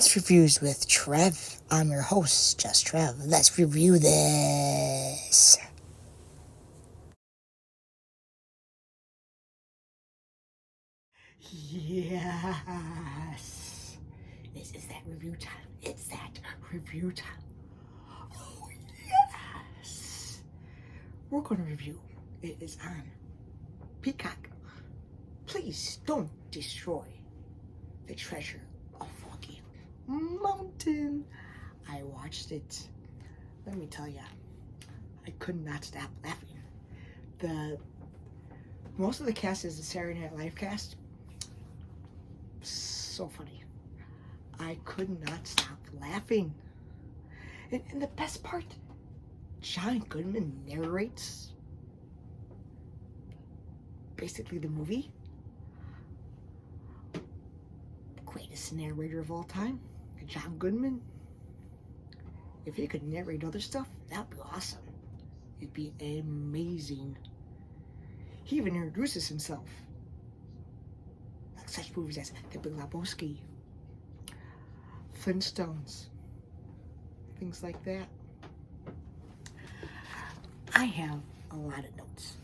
It's Reviews with Trev. I'm your host, just Trev. Let's review this. Yes. This is that review time. It's that review time. Oh, yes. We're going to review. It is on Peacock. Please don't destroy the treasure of Foggy Mountain. I watched it. Let me tell you, I could not stop laughing. Most of the cast is the Saturday Night Live cast. So funny. I could not stop laughing. And the best part, John Goodman narrates basically the movie. Greatest narrator of all time, John Goodman. If he could narrate other stuff, that'd be awesome. It'd be amazing. He even introduces himself. Like such movies as The Big Lebowski, Flintstones, things like that. I have a lot of notes.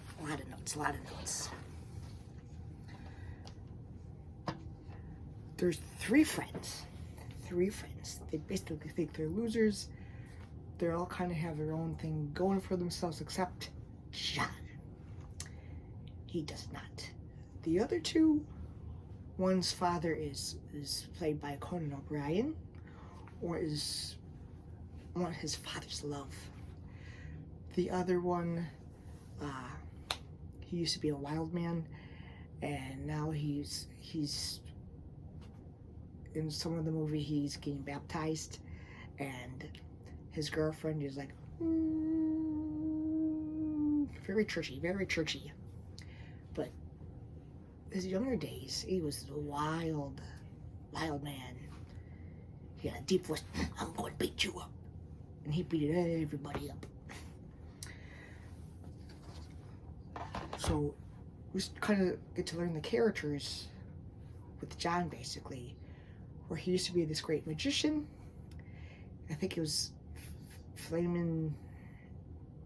There's three friends. They basically think they're losers. They all kind of have their own thing going for themselves, except John. He does not. The other two, one's father is played by Conan O'Brien, or is one of his father's love. The other one, he used to be a wild man, and now he's in some of the movie he's getting baptized, and his girlfriend is like very churchy. But his younger days, he was a wild man. He had a deep voice. I'm going to beat you up, and he beat everybody up. So we kind of get to learn the characters with John, basically, where he used to be this great magician. I think it was Flamin'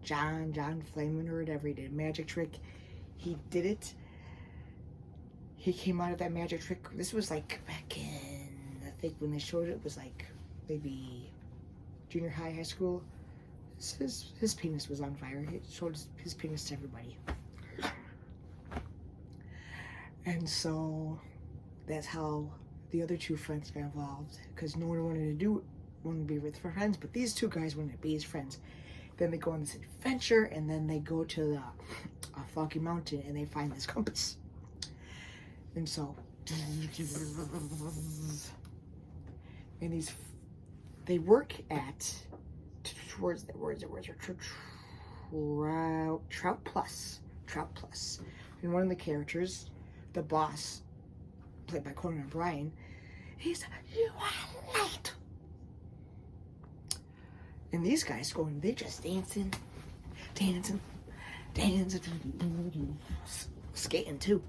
John Flamin' or whatever. He did a magic trick. He did it. He came out of that magic trick. This was like back in, I think when they showed it was like maybe junior high school. His penis was on fire. He showed his penis to everybody. And so that's how the other two friends got involved, because no one wanted to be with friends, but these two guys wanted to be his friends. Then they go on this adventure, and then they go to the Foggy Mountain, and they find this compass. And so, and they work at Trout Plus. And one of the characters, the boss, played by Conan O'Brien, he's, you are late. And these guys they're just dancing, skating too.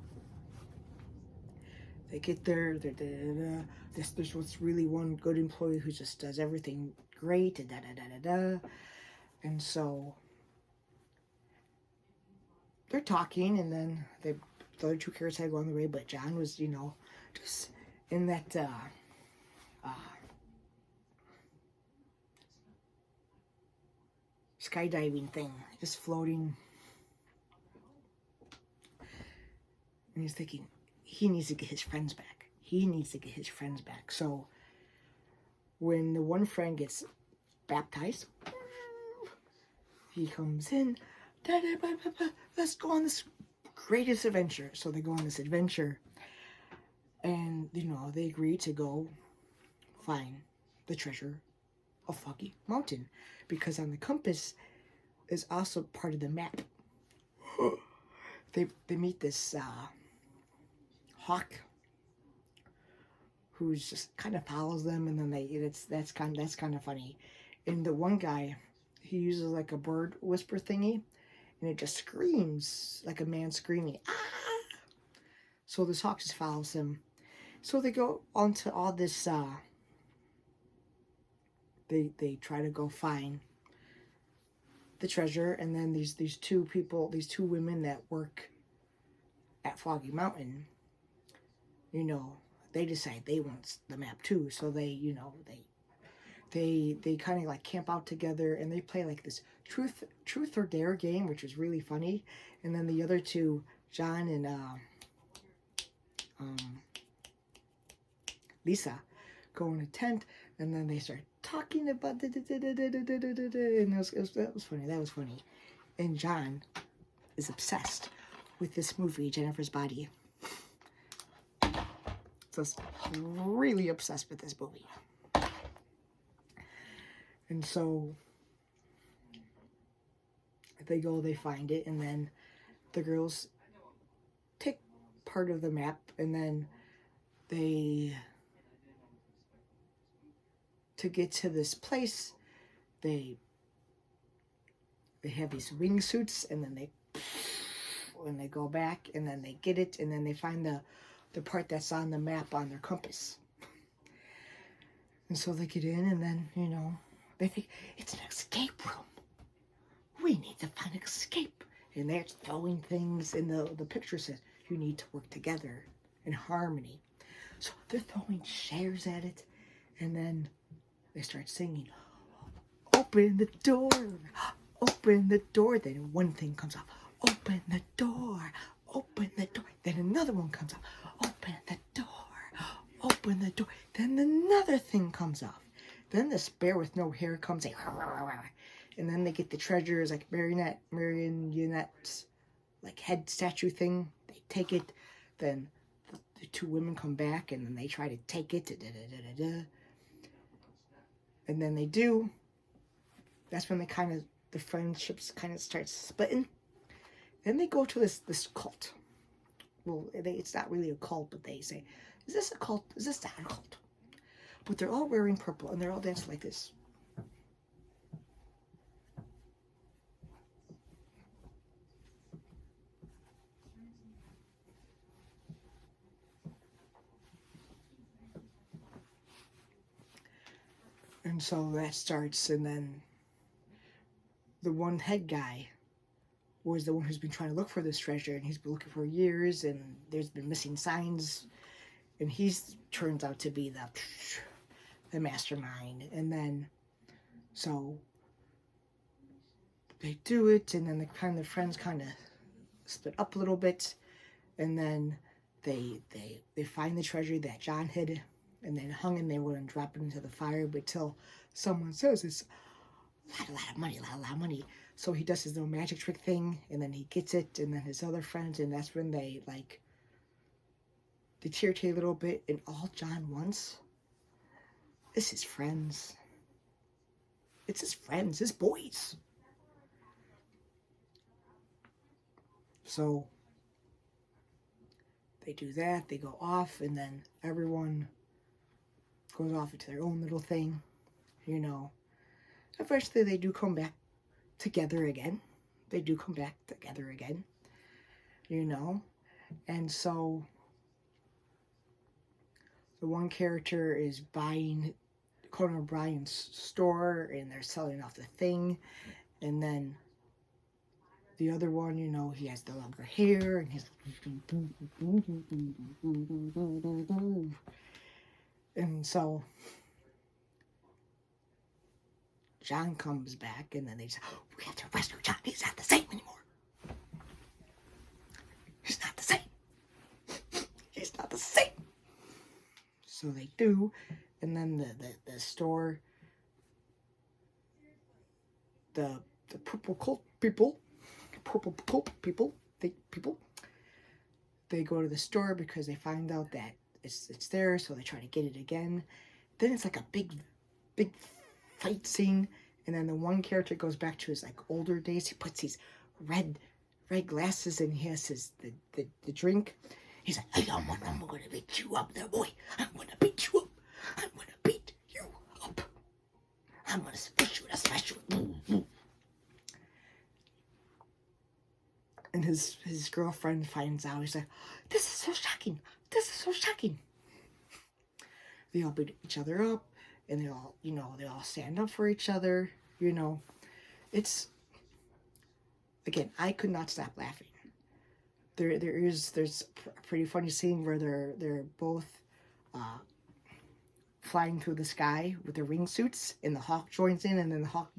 They get there, there's what's really one good employee who just does everything great, and so they're talking, and then the other two characters had to go on the way, but John was, just in that skydiving thing, just floating. And he's thinking, he needs to get his friends back. So when the one friend gets baptized, he comes in, let's go on this greatest adventure. So they go on this adventure, and they agree to go find the treasure of Foggy Mountain, because on the compass is also part of the map. They meet this hawk who's just kind of follows them, and then that's kind of funny. And the one guy, he uses like a bird whisper thingy, and it just screams like a man screaming, ah! So this hawk just follows him. So they go onto all this they try to go find the treasure, and then these two people, these two women that work at Foggy Mountain, you know, they decide they want the map too. So they, you know, they kind of like camp out together, and they play like this truth or dare game, which is really funny. And then the other two, John and Lisa, go in a tent, and then they start talking about and that was funny. That was funny. And John is obsessed with this movie, Jennifer's Body. Just really obsessed with this movie. And so they go, they find it, and then the girls take part of the map, and then they, to get to this place, they have these wingsuits, and then they go back, and then they get it, and then they find the part that's on the map on their compass. And so they get in, and then, you know, they think, it's an escape room. We need to find an escape. And they're throwing things, and the picture says, you need to work together in harmony. So they're throwing chairs at it, and then they start singing, open the door, open the door. Then one thing comes up, open the door, open the door. Then another one comes up, open the door, open the door. Then another thing comes up. Then this bear with no hair comes in, and then they get the treasures, like marionette, like head statue thing. They take it. Then the two women come back, and then they try to take it. And then they do. That's when the friendships kind of start splitting. Then they go to this cult. Well, it's not really a cult, but they say, is this a cult? Is this not a cult? But they're all wearing purple, and they're all dancing like this. And so that starts, and then the one head guy was the one who's been trying to look for this treasure, and he's been looking for years, and there's been missing signs, and turns out to be the mastermind. And then, so they do it, and then the friends kind of split up a little bit, and then they find the treasure that John hid, and then hung, and they were going to drop it into the fire, but till someone says it's a lot of money. So he does his little magic trick thing, and then he gets it, and then his other friends, and that's when they deteriorate a little bit, and all John wants is his friends. It's his friends, his boys. So they do that, they go off, and then everyone goes off into their own little thing, you know. Eventually they do come back together again. You know. And so the one character is buying Conan O'Brien's store, and they're selling off the thing. And then the other one, you know, he has the longer hair, and he's and so John comes back, and then they say, oh, we have to rescue John. He's not the same anymore. He's not the same. So they do, and then the store, the purple cult people, they go to the store because they find out that it's there, so they try to get it again. Then it's like a big fight scene, and then the one character goes back to his older days. He puts these red glasses, and he has the drink. He's like, hey, I'm gonna beat you up there, boy. I'm gonna beat you up. I'm gonna smash you. And his girlfriend finds out. He's like, this is so shocking. They all beat each other up, and they all, you know, they all stand up for each other. You know, it's, again, I could not stop laughing. There's a pretty funny scene where they're both flying through the sky with their wingsuits, and the Hawk joins in, and then the Hawk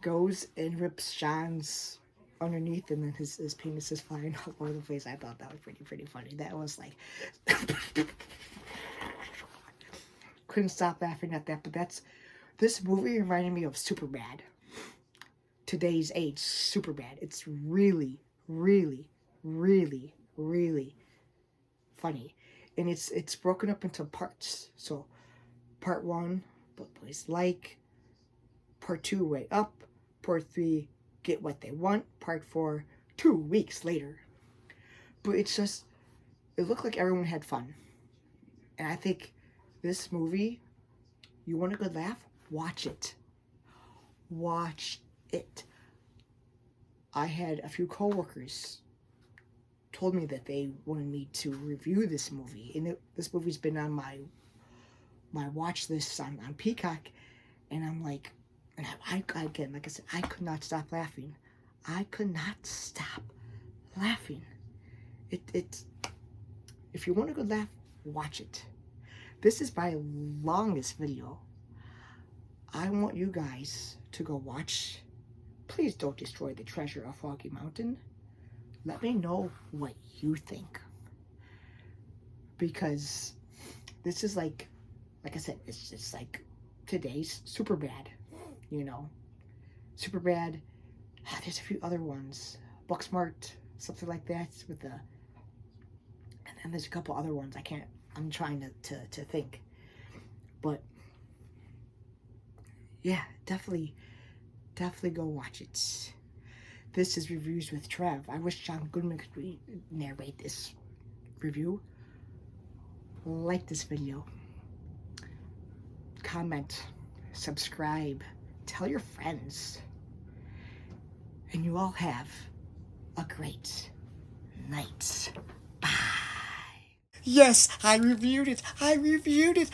goes and rips John's underneath, and then his penis is flying all over the place. I thought that was pretty funny. That was like couldn't stop laughing at that. But this movie reminded me of Superbad. Today's age, Superbad. It's really, really, really, really funny. And it's broken up into parts. So part 1, what boys like. Part 2, way up. Part 3, get what they want. Part 4, 2 weeks later. But it's just, it looked like everyone had fun. And I think this movie, you want a good laugh? Watch it. Watch it. I had a few coworkers told me that they wanted me to review this movie, and this movie's been on my watch list on Peacock, and I'm like, and I again, like I said, I could not stop laughing. I could not stop laughing. It if you want a good laugh, watch it. This is my longest video. I want you guys to go watch. Please don't destroy the treasure of Foggy Mountain. Let me know what you think. Because this is like I said, it's just like today's Superbad. You know, Superbad. There's a few other ones. Booksmart, something like that with the. And then there's a couple other ones. I'm trying to think. But yeah, definitely go watch it. This is Reviews with Trev. I wish John Goodman could narrate this review. Like this video. Comment. Subscribe. Tell your friends. And you all have a great night. Bye. Yes, I reviewed it. I reviewed it.